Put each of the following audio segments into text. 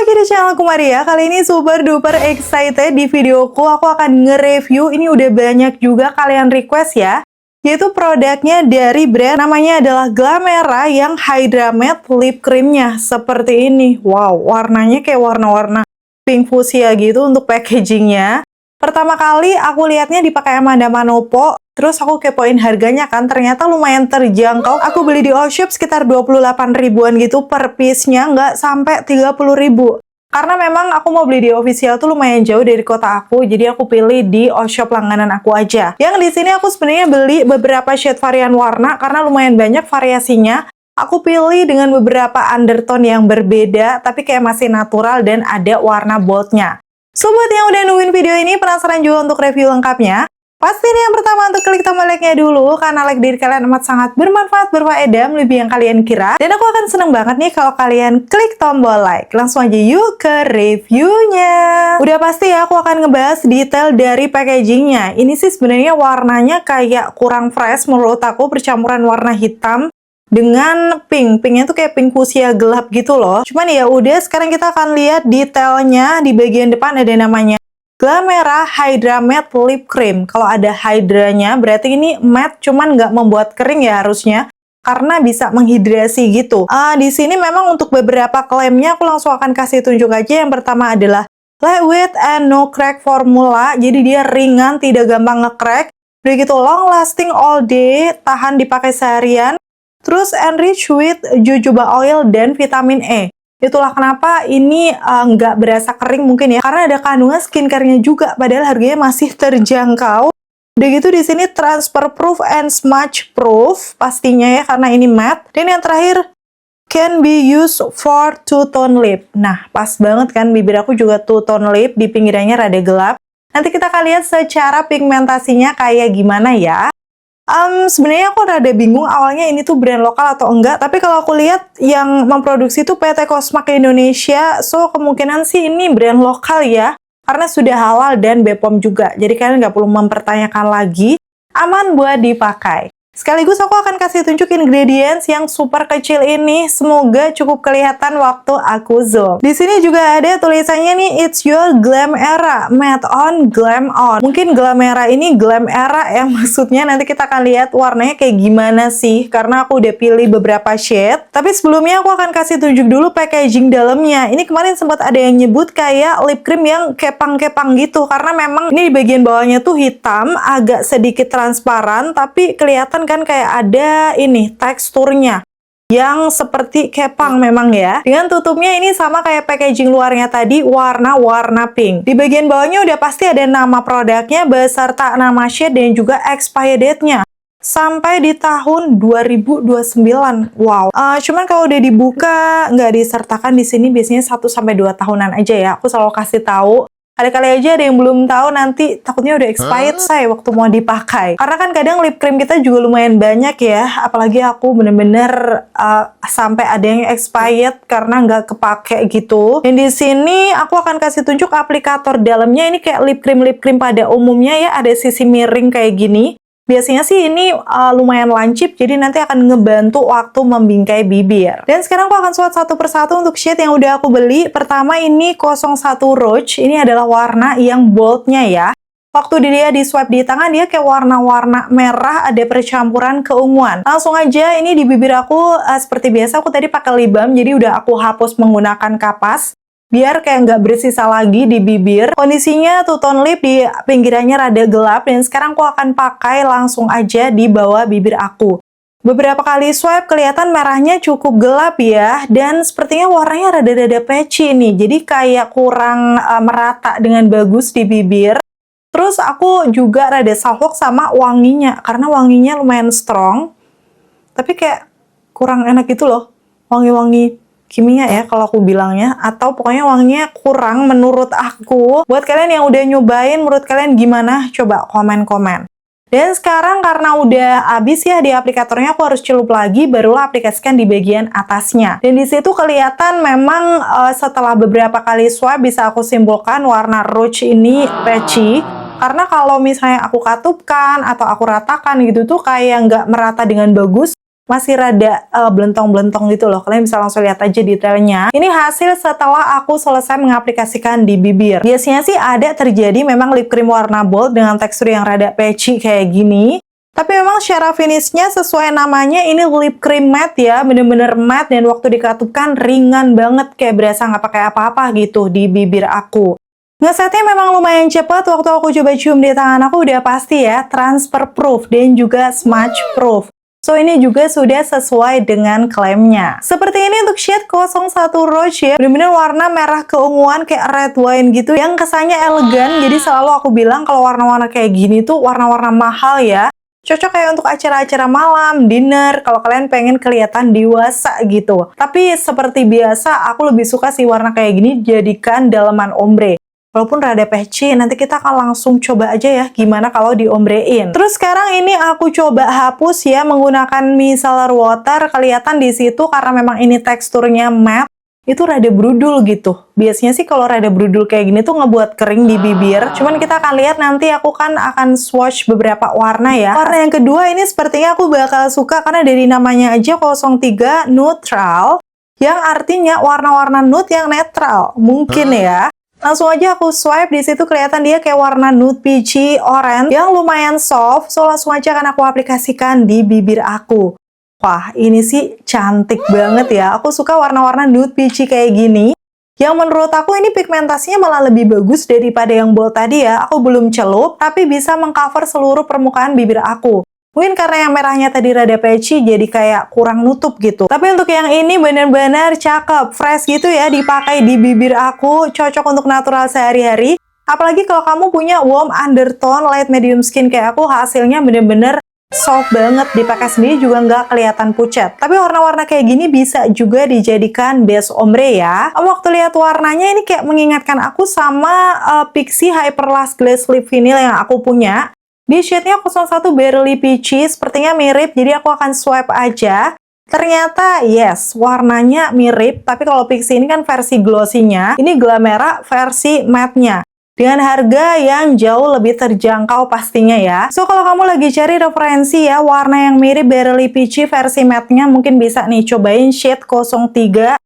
lagi di channel aku Maria. Kali ini super duper excited di videoku. Aku akan nge-review, ini udah banyak juga kalian request ya, yaitu produknya dari brand namanya adalah Glamera yang Hydra Matte Lip Creamnya seperti ini. Wow, warnanya kayak warna-warna pink fuchsia gitu untuk packagingnya. Pertama kali aku lihatnya dipakai Amanda Manopo, terus aku kepoin harganya kan, ternyata lumayan terjangkau. Aku beli di Allshop sekitar 28 ribuan gitu per piece-nya, nggak sampai 30 ribu. Karena memang aku mau beli di official tuh lumayan jauh dari kota aku, jadi aku pilih di Allshop langganan aku aja. Yang di sini aku sebenarnya beli beberapa shade varian warna karena lumayan banyak variasinya. Aku pilih dengan beberapa undertone yang berbeda, tapi kayak masih natural dan ada warna boldnya. So, buat yang udah nungguin video ini, penasaran juga untuk review lengkapnya? Pasti nih yang pertama untuk klik tombol like-nya dulu, karena like diri kalian amat sangat bermanfaat, berfaedah, lebih yang kalian kira. Dan aku akan seneng banget nih kalau kalian klik tombol like. Langsung aja yuk ke reviewnya. Udah pasti ya aku akan ngebahas detail dari packagingnya. Ini sih sebenarnya warnanya kayak kurang fresh menurut aku, percampuran warna hitam dengan pink. Pinknya tuh kayak pink fuchsia gelap gitu loh. Cuman ya udah, sekarang kita akan lihat detailnya. Di bagian depan ada namanya Glamera Hydra Matte Lip Cream. Kalau ada Hydra-nya, berarti ini matte, cuman nggak membuat kering ya harusnya, karena bisa menghidrasi gitu. Di sini memang untuk beberapa klaimnya aku langsung akan kasih tunjuk aja. Yang pertama adalah lightweight and no crack formula. Jadi dia ringan, tidak gampang nge-crack. Udah gitu long lasting all day, tahan dipakai seharian. Terus enrich with jojoba oil dan vitamin E. Itulah kenapa ini nggak berasa kering mungkin ya, karena ada kandungan skincare-nya juga, padahal harganya masih terjangkau. Udah gitu di sini transfer proof and smudge proof pastinya ya, karena ini matte. Dan yang terakhir, can be used for two-tone lip. Nah, pas banget kan, bibir aku juga two-tone lip, di pinggirannya rada gelap. Nanti kita akan lihat secara pigmentasinya kayak gimana ya. Sebenarnya aku rada bingung awalnya ini tuh brand lokal atau enggak, tapi kalau aku lihat yang memproduksi tuh PT Cosmac Indonesia, so kemungkinan sih ini brand lokal ya, karena sudah halal dan BPOM juga, jadi kalian nggak perlu mempertanyakan lagi, aman buat dipakai. Sekaligus aku akan kasih tunjuk ingredients yang super kecil ini, semoga cukup kelihatan waktu aku zoom. Di sini juga ada tulisannya nih, it's your glam era, matte on, glam on. Mungkin Glamera ini glam era ya maksudnya, nanti kita akan lihat warnanya kayak gimana sih, karena aku udah pilih beberapa shade. Tapi sebelumnya aku akan kasih tunjuk dulu packaging dalamnya. Ini kemarin sempat ada yang nyebut kayak lip cream yang kepang-kepang gitu, karena memang ini di bagian bawahnya tuh hitam, agak sedikit transparan, tapi kelihatan kan kayak ada ini teksturnya yang seperti kepang memang ya. Dengan tutupnya ini sama kayak packaging luarnya tadi, warna-warna pink. Di bagian bawahnya udah pasti ada nama produknya beserta nama shade dan juga expiry date-nya sampai di tahun 2029. Wow. Cuman kalau udah dibuka nggak disertakan di sini, biasanya 1-2 tahunan aja ya. Aku selalu kasih tahu. Ada kali aja ada yang belum tahu, nanti takutnya udah expired say waktu mau dipakai. Karena kan kadang lip cream kita juga lumayan banyak ya, apalagi aku bener-bener sampai ada yang expired karena nggak kepake gitu. Dan di sini aku akan kasih tunjuk aplikator dalamnya. Ini kayak lip cream pada umumnya ya, ada sisi miring kayak gini. Biasanya sih ini lumayan lancip, jadi nanti akan ngebantu waktu membingkai bibir. Dan sekarang aku akan swatch satu persatu untuk shade yang udah aku beli. Pertama ini 01 Rouge, ini adalah warna yang boldnya ya. Waktu dia di swipe di tangan, dia kayak warna-warna merah, ada percampuran keunguan. Langsung aja ini di bibir aku, seperti biasa aku tadi pakai lip balm, jadi udah aku hapus menggunakan kapas. Biar kayak nggak bersisa lagi di bibir. Kondisinya two-tone lip di pinggirannya rada gelap, dan sekarang aku akan pakai langsung aja di bawah bibir aku. Beberapa kali swipe kelihatan merahnya cukup gelap ya, dan sepertinya warnanya rada-rada patchy nih, jadi kayak kurang merata dengan bagus di bibir. Terus aku juga rada salfok sama wanginya, karena wanginya lumayan strong, tapi kayak kurang enak gitu loh, wangi-wangi kimia ya kalau aku bilangnya, atau pokoknya wanginya kurang menurut aku. Buat kalian yang udah nyobain, menurut kalian gimana? Coba komen-komen. Dan sekarang karena udah habis ya di aplikatornya, aku harus celup lagi, barulah aplikasikan di bagian atasnya. Dan di situ kelihatan memang setelah beberapa kali swipe bisa aku simpulkan warna Rouge ini patchy. Karena kalau misalnya aku katupkan atau aku ratakan gitu tuh kayak nggak merata dengan bagus. masih rada belentong-belentong gitu loh. Kalian bisa langsung lihat aja detailnya. Ini hasil setelah aku selesai mengaplikasikan di bibir. Biasanya sih ada terjadi memang lip cream warna bold dengan tekstur yang rada patchy kayak gini. Tapi memang secara finishnya sesuai namanya ini lip cream matte ya. Bener-bener matte dan waktu dikatupkan ringan banget. Kayak berasa nggak pakai apa-apa gitu di bibir aku. Ngesetnya memang lumayan cepat. Waktu aku coba cium di tangan aku udah pasti ya transfer proof dan juga smudge proof. So, ini juga sudah sesuai dengan klaimnya. Seperti ini untuk shade 01 Rose ya. Bener-bener warna merah keunguan kayak red wine gitu. Yang kesannya elegan. Jadi selalu aku bilang kalau warna-warna kayak gini tuh warna-warna mahal ya. Cocok kayak untuk acara-acara malam, dinner, kalau kalian pengen kelihatan dewasa gitu. Tapi seperti biasa, aku lebih suka sih warna kayak gini jadikan dalaman ombre. Walaupun rada patchy, nanti kita akan langsung coba aja ya gimana kalau diombrein. Terus sekarang ini aku coba hapus ya menggunakan micellar water. Kelihatan di situ karena memang ini teksturnya matte, itu rada brudul gitu. Biasanya sih kalau rada brudul kayak gini tuh ngebuat kering di bibir. Cuman kita akan lihat nanti aku kan akan swatch beberapa warna ya. Warna yang kedua ini sepertinya aku bakal suka karena dari namanya aja 03 Neutral, yang artinya warna-warna nude yang netral. Mungkin ya. Langsung aja aku swipe, di situ kelihatan dia kayak warna nude peachy orange yang lumayan soft. So langsung aja akan aku aplikasikan di bibir aku. Wah, ini sih cantik banget ya. Aku suka warna-warna nude peachy kayak gini. Yang menurut aku ini pigmentasinya malah lebih bagus daripada yang bold tadi ya. Aku belum celup, tapi bisa mengcover seluruh permukaan bibir aku. Mungkin karena yang merahnya tadi rada patchy, jadi kayak kurang nutup gitu. Tapi untuk yang ini bener-bener cakep, fresh gitu ya, dipakai di bibir aku, cocok untuk natural sehari-hari. Apalagi kalau kamu punya warm undertone, light medium skin kayak aku, hasilnya bener-bener soft banget, dipakai sendiri juga nggak kelihatan pucat. Tapi warna-warna kayak gini bisa juga dijadikan base ombre ya. Waktu lihat warnanya ini kayak mengingatkan aku sama Pixi Hyperlast Glaze Lip Vinyl yang aku punya. Di shade-nya 01 Barely Peachy, sepertinya mirip, jadi aku akan swipe aja. Ternyata yes, warnanya mirip, tapi kalau Pixi ini kan versi glossy-nya, ini Glamera versi matte-nya. Dengan harga yang jauh lebih terjangkau pastinya ya. So, kalau kamu lagi cari referensi ya, warna yang mirip Barely Peachy versi matte-nya, mungkin bisa nih cobain shade 03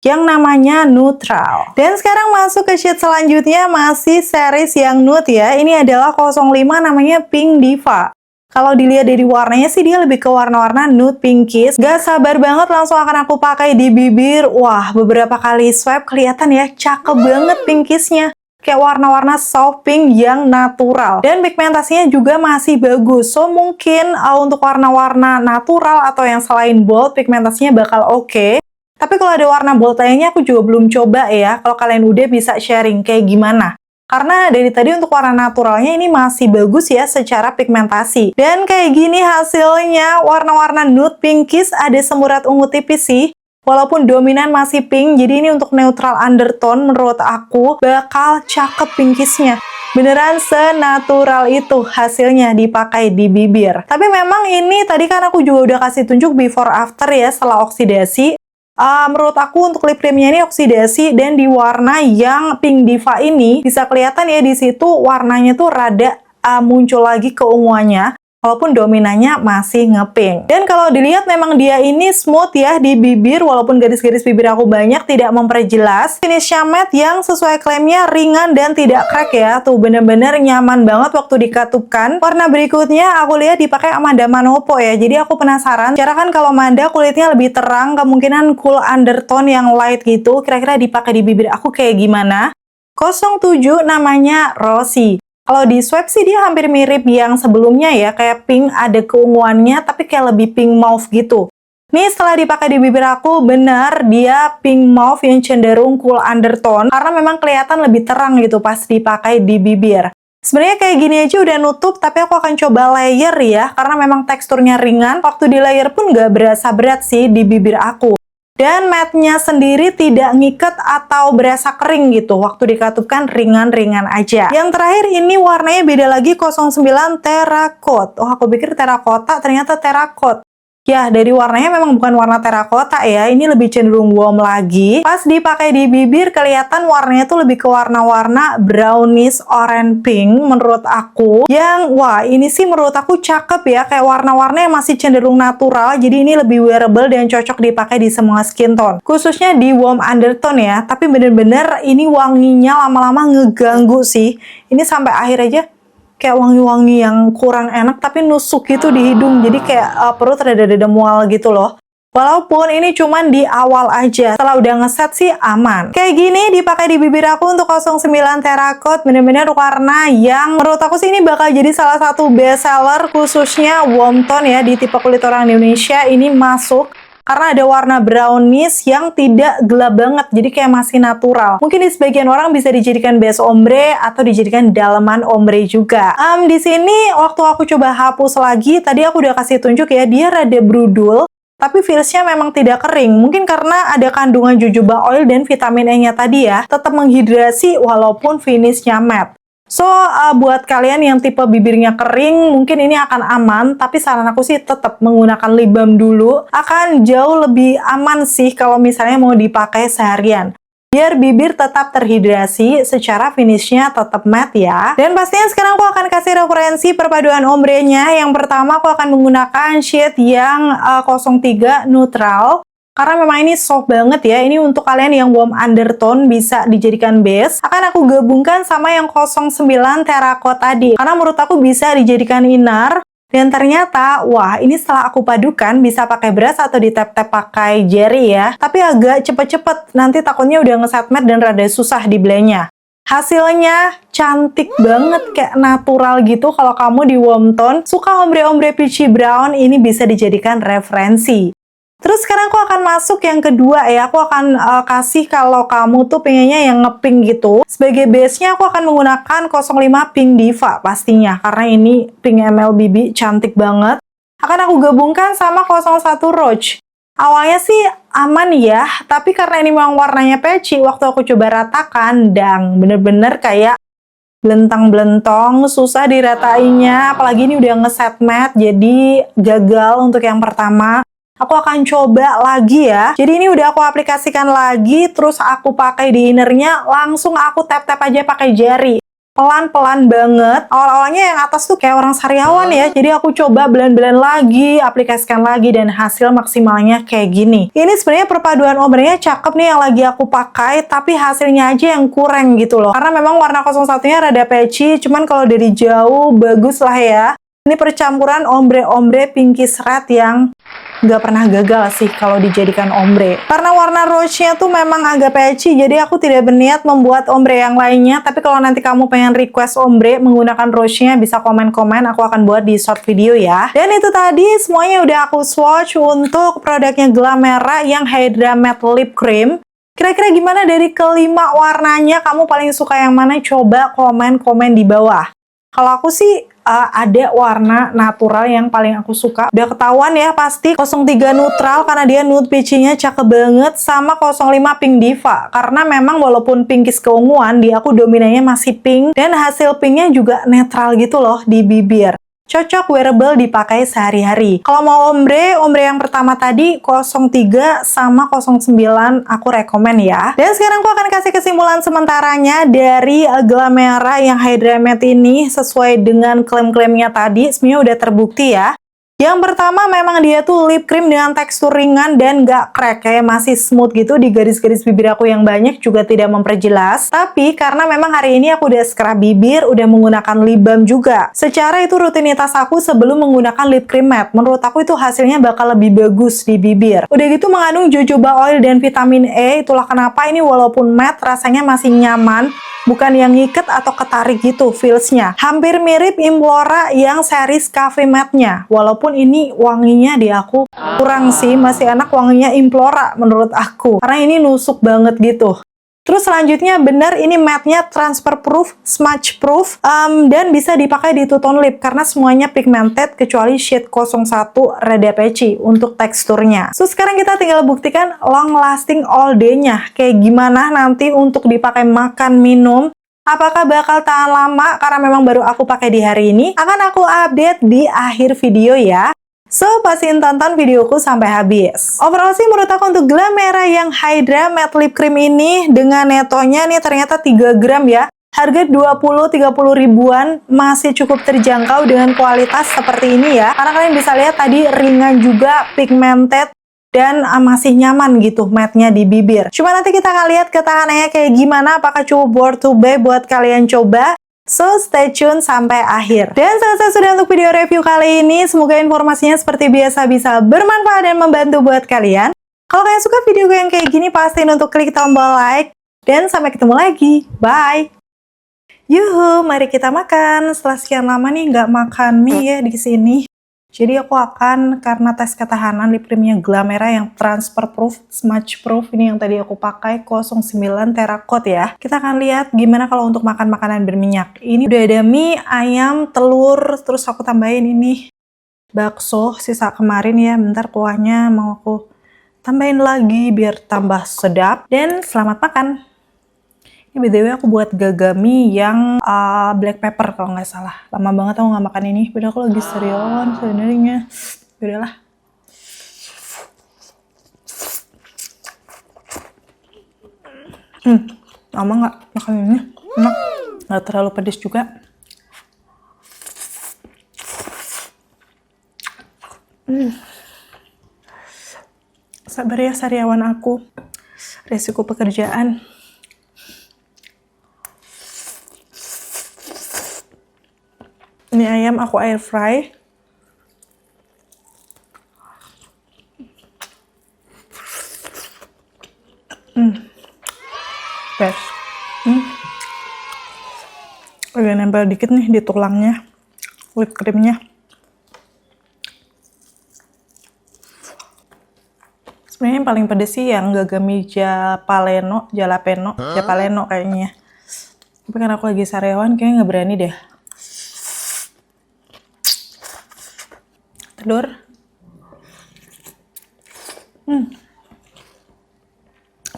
yang namanya Neutral. Dan sekarang masuk ke shade selanjutnya, masih series yang nude ya. Ini adalah 05 namanya Pink Diva. Kalau dilihat dari warnanya sih dia lebih ke warna-warna nude pinkish. Gak sabar banget langsung akan aku pakai di bibir. Wah, beberapa kali swipe kelihatan ya cakep banget pinkishnya. Kayak warna-warna soft pink yang natural. Dan pigmentasinya juga masih bagus. So, mungkin untuk warna-warna natural atau yang selain bold, pigmentasinya bakal oke. Tapi kalau ada warna bold lainnya aku juga belum coba ya. Kalau kalian udah bisa sharing kayak gimana. Karena dari tadi untuk warna naturalnya ini masih bagus ya secara pigmentasi. Dan kayak gini hasilnya, warna-warna nude pinkish, ada semurat ungu tipis sih. Walaupun dominan masih pink, jadi ini untuk neutral undertone menurut aku bakal cakep pinkishnya. Beneran senatural itu hasilnya dipakai di bibir. Tapi memang ini tadi kan aku juga udah kasih tunjuk before after ya setelah oksidasi. Menurut aku untuk lip creamnya ini oksidasi dan di warna yang Pink Diva ini bisa kelihatan ya di situ warnanya tuh rada muncul lagi keunguannya. Walaupun dominannya masih ngepink. Dan kalau dilihat memang dia ini smooth ya di bibir, walaupun garis-garis bibir aku banyak tidak memperjelas. Finishnya matte yang sesuai klaimnya ringan dan tidak crack ya. Tuh bener-bener nyaman banget waktu dikatupkan. Warna berikutnya aku lihat dipakai sama Manopo ya. Jadi aku penasaran, cara kan kalau Manda kulitnya lebih terang, kemungkinan cool undertone yang light gitu. Kira-kira dipakai di bibir aku kayak gimana? 07 namanya Rosy. Kalau di swipe sih dia hampir mirip yang sebelumnya ya, kayak pink ada keunguannya tapi kayak lebih pink mauve gitu. Nih setelah dipakai di bibir aku, benar dia pink mauve yang cenderung cool undertone karena memang kelihatan lebih terang gitu pas dipakai di bibir. Sebenarnya kayak gini aja udah nutup, tapi aku akan coba layer ya karena memang teksturnya ringan. Waktu di layer pun gak berasa berat sih di bibir aku. Dan matte-nya sendiri tidak ngiket atau berasa kering gitu. Waktu dikatupkan ringan-ringan aja. Yang terakhir ini warnanya beda lagi 09 Terracotta. Oh, aku pikir terracotta, ternyata terracotta. Ya, dari warnanya memang bukan warna terakota ya, ini lebih cenderung warm lagi. Pas dipakai di bibir, kelihatan warnanya tuh lebih ke warna-warna brownish orange pink menurut aku. Yang, wah ini sih menurut aku cakep ya, kayak warna-warna yang masih cenderung natural, jadi ini lebih wearable dan cocok dipakai di semua skin tone. Khususnya di warm undertone ya, tapi bener-bener ini wanginya lama-lama ngeganggu sih. Ini sampai akhir aja kayak wangi-wangi yang kurang enak tapi nusuk gitu di hidung, jadi kayak perut rada-rada mual gitu loh. Walaupun ini cuman di awal aja, setelah udah ngeset sih aman. Kayak gini dipakai di bibir aku untuk 09 Terracotta, bener-bener warna yang menurut aku sih ini bakal jadi salah satu best seller, khususnya warm tone ya, di tipe kulit orang Indonesia ini masuk. Karena ada warna brownish yang tidak gelap banget, jadi kayak masih natural. Mungkin di sebagian orang bisa dijadikan base ombre atau dijadikan dalaman ombre juga. Di sini waktu aku coba hapus lagi, tadi aku udah kasih tunjuk ya, dia rada brudul, tapi feelsnya memang tidak kering. Mungkin karena ada kandungan jojoba oil dan vitamin E-nya tadi ya, tetap menghidrasi walaupun finishnya matte. So, buat kalian yang tipe bibirnya kering, mungkin ini akan aman, tapi saran aku sih tetap menggunakan lip balm dulu. Akan jauh lebih aman sih kalau misalnya mau dipakai seharian. Biar bibir tetap terhidrasi, secara finishnya tetap matte ya. Dan pastinya sekarang aku akan kasih referensi perpaduan ombrenya. Yang pertama aku akan menggunakan shade yang 03 neutral. Karena memang ini soft banget ya, ini untuk kalian yang warm undertone bisa dijadikan base. Akan aku gabungkan sama yang 09 Terracotta tadi, karena menurut aku bisa dijadikan inner. Dan ternyata, wah ini setelah aku padukan, bisa pakai brush atau di tap-tap pakai jari ya. Tapi agak cepet-cepet, nanti takutnya udah nge-set matte dan rada susah di blendnya. Hasilnya cantik banget, kayak natural gitu. Kalau kamu di warm tone, suka ombre-ombre peachy brown, ini bisa dijadikan referensi. Terus sekarang aku akan masuk yang kedua ya, aku akan kasih kalau kamu tuh pengennya yang ngepink gitu. Sebagai base-nya aku akan menggunakan 05 Pink Diva pastinya, karena ini pink MLBB cantik banget. Akan aku gabungkan sama 01 Roach. Awalnya sih aman ya, tapi karena ini memang warnanya patchy, waktu aku coba ratakan, dan bener-bener kayak belentang-belentong, susah diratainya, apalagi ini udah nge-set matte, jadi gagal untuk yang pertama. Aku akan coba lagi ya. Jadi ini udah aku aplikasikan lagi, terus aku pakai di innernya, langsung aku tap-tap aja pakai jari. Pelan-pelan banget. Awal-awalnya yang atas tuh kayak orang sariawan ya. Jadi aku coba blend-blend lagi, aplikasikan lagi, dan hasil maksimalnya kayak gini. Ini sebenarnya perpaduan ombrenya cakep nih yang lagi aku pakai, tapi hasilnya aja yang kurang gitu loh. Karena memang warna 01-nya rada patchy, cuman kalau dari jauh bagus lah ya. Ini percampuran ombre-ombre pinkish red yang nggak pernah gagal sih kalau dijadikan ombre. Karena warna rose-nya tuh memang agak patchy, jadi aku tidak berniat membuat ombre yang lainnya. Tapi kalau nanti kamu pengen request ombre menggunakan rose-nya, bisa komen-komen, aku akan buat di short video ya. Dan itu tadi semuanya udah aku swatch untuk produknya Glamera yang Hydra Matte Lip Cream. Kira-kira gimana dari kelima warnanya, kamu paling suka yang mana? Coba komen-komen di bawah. Kalau aku sih ada warna natural yang paling aku suka. Udah ketahuan ya pasti 03 neutral karena dia nude peachy-nya cakep banget, sama 05 Pink Diva. Karena memang walaupun pinkish keunguan, di aku dominannya masih pink dan hasil pinknya juga netral gitu loh di bibir. Cocok wearable dipakai sehari-hari. Kalau mau ombre yang pertama tadi 03 sama 09 aku rekomen ya. Dan sekarang aku akan kasih kesimpulan sementaranya dari Glamera yang Hydra Matte ini sesuai dengan klaim-klaimnya tadi. Sebenarnya udah terbukti ya. Yang pertama memang dia tuh lip cream dengan tekstur ringan dan gak crack, kayak masih smooth gitu di garis-garis bibir aku yang banyak juga tidak memperjelas. Tapi karena memang hari ini aku udah scrub bibir, udah menggunakan lip balm juga. Secara itu rutinitas aku sebelum menggunakan lip cream matte. Menurut aku itu hasilnya bakal lebih bagus di bibir. Udah gitu mengandung jojoba oil dan vitamin E, itulah kenapa ini walaupun matte rasanya masih nyaman. Bukan yang ngiket atau ketarik gitu feelsnya. Hampir mirip Implora yang series Cafe Matte-nya. Walaupun ini wanginya di aku kurang sih, masih enak wanginya Implora menurut aku. Karena ini nusuk banget gitu. Terus selanjutnya benar ini matte-nya transfer proof, smudge proof, dan bisa dipakai di two-tone lip karena semuanya pigmented kecuali shade 01 rada patchy untuk teksturnya. So sekarang kita tinggal buktikan long lasting all day-nya. Kayak gimana nanti untuk dipakai makan minum. Apakah bakal tahan lama karena memang baru aku pakai di hari ini? Akan aku update di akhir video ya. So, pastiin tonton videoku sampai habis. Overall sih menurut aku untuk Glamera yang Hydra Matte Lip Cream ini dengan netonya nih ternyata 3 gram ya. Harga 20-30 ribuan masih cukup terjangkau dengan kualitas seperti ini ya. Karena kalian bisa lihat tadi ringan juga, pigmented, dan masih nyaman gitu matte-nya di bibir. Cuma nanti kita akan lihat ketahanannya kayak gimana, apakah cukup worth to buy buat kalian coba. So, stay tune sampai akhir. Dan selesai sudah untuk video review kali ini. Semoga informasinya seperti biasa bisa bermanfaat dan membantu buat kalian. Kalau kalian suka video yang kayak gini, pastiin untuk klik tombol like. Dan sampai ketemu lagi. Bye! Yuhu, mari kita makan. Setelah sekian lama nih nggak makan mie ya di sini. Jadi aku akan, karena tes ketahanan lip creamnya Glamera yang transfer proof, smudge proof, ini yang tadi aku pakai 09 Terracotta ya. Kita akan lihat gimana kalau untuk makan makanan berminyak. Ini udah ada mie, ayam, telur, terus aku tambahin ini bakso sisa kemarin ya. Bentar kuahnya mau aku tambahin lagi biar tambah sedap. Dan selamat makan. Ini BTW aku buat gagami yang black pepper kalau nggak salah. Lama banget aku nggak makan ini. Padahal aku lagi seriusan sebenarnya. Yaudahlah. Lama nggak makan ini. Enak. Nggak terlalu pedes juga. Sabar ya sariawan aku. Resiko pekerjaan. Ini ayam aku air fry. Best. Agak nempel dikit nih di tulangnya, whipped creamnya. Sebenarnya yang paling pedes sih yang gagami jalapeno kayaknya. Tapi karena aku lagi sariawan, kayaknya nggak berani deh. Telur.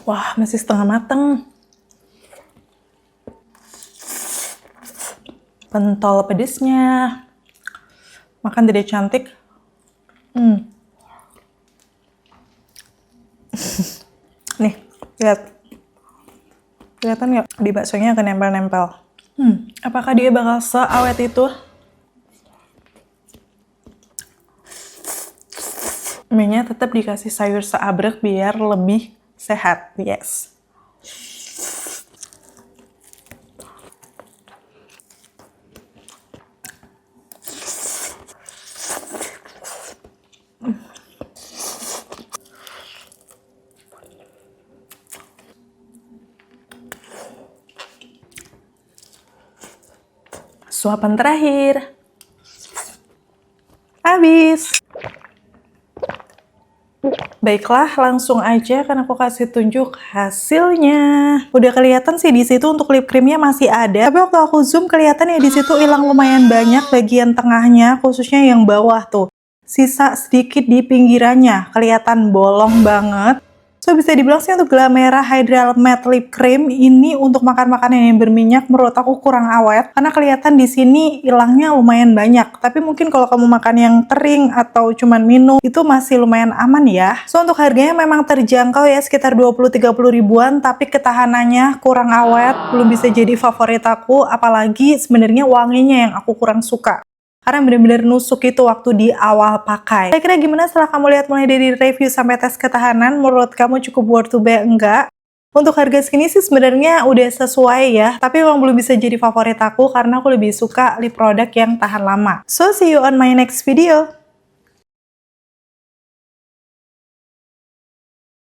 Wah, masih setengah mateng. Pentol pedesnya. Makan tidak cantik. Nih, lihat. Kelihatan nggak? Di baksonya akan nempel-nempel. Apakah dia bakal seawet itu? Mie-nya tetap dikasih sayur seabrek biar lebih sehat, yes. Suapan terakhir. Habis. Baiklah, langsung aja kan aku kasih tunjuk hasilnya. Udah kelihatan sih di situ untuk lip creamnya masih ada. Tapi waktu aku zoom kelihatan ya di situ hilang lumayan banyak bagian tengahnya, khususnya yang bawah tuh. Sisa sedikit di pinggirannya, kelihatan bolong banget. So, bisa dibilang sih untuk Glamera Hydra Matte Lip Cream ini untuk makan makanan yang berminyak menurut aku kurang awet karena kelihatan di sini hilangnya lumayan banyak. Tapi mungkin kalau kamu makan yang kering atau cuman minum itu masih lumayan aman ya. So, untuk harganya memang terjangkau ya sekitar 20-30 ribuan, tapi ketahanannya kurang awet, belum bisa jadi favorit aku, apalagi sebenarnya wanginya yang aku kurang suka. Karena bener-bener nusuk itu waktu di awal pakai. Kira-kira gimana setelah kamu lihat mulai dari review sampai tes ketahanan, menurut kamu cukup worth to buy enggak? Untuk harga segini sih sebenarnya udah sesuai ya, tapi memang belum bisa jadi favorit aku karena aku lebih suka lip product yang tahan lama. So, see you on my next video.